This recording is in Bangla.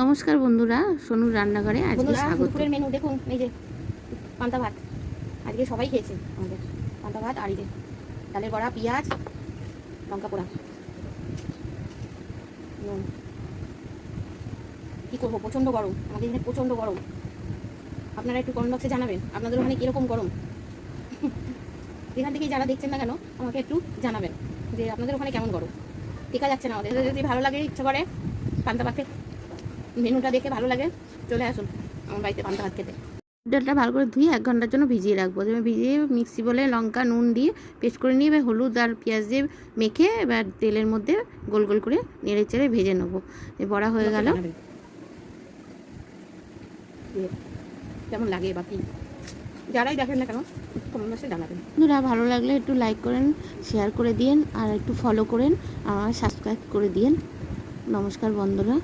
নমস্কার বন্ধুরা, সোনুর রান্নাঘরে আজকে স্বাগত। দুপুরের মেনু দেখুন, এই যে পান্তা ভাত। আজকে সবাই খেয়েছে আমাদের পান্তা ভাত, আর এই যে ডালের বড়া, পেঁয়াজ, লঙ্কা পোড়া। কী করবো, প্রচণ্ড গরম আমাদের এখানে, প্রচণ্ড গরম। আপনারা একটু কমেন্ট বক্সে জানাবেন আপনাদের ওখানে কীরকম গরম। যেখান থেকেই যারা দেখছেন না কেন আমাকে একটু জানাবেন যে আপনাদের ওখানে কেমন গরম। টেকা যাচ্ছে না আমাদের। যদি ভালো লাগে, ইচ্ছা করে পান্তা ভাতে মেনুটা দেখে ভালো লাগে, চলে আসুন আমার বাড়িতে পান্তা ভাত খেতে। ডালটা ভালো করে ধুয়ে 1 ঘন্টার জন্য ভিজিয়ে রাখবো। ভিজিয়ে মিক্সি বলে লঙ্কা নুন দিয়ে পেস্ট করে নিয়ে এবার হলুদ আর পেঁয়াজ দিয়ে মেখে এবার তেলের মধ্যে গোল গোল করে নেড়ে চেড়ে ভেজে নেবো। বড়া হয়ে গেল। কেমন লাগে বাকি যারাই দেখেন না কেন কমেন্ট বক্সে জানাবেন। বন্ধুরা, ভালো লাগলে একটু লাইক করেন, শেয়ার করে দিন, আর একটু ফলো করেন, আর সাবস্ক্রাইব করে দিন। নমস্কার বন্ধুরা।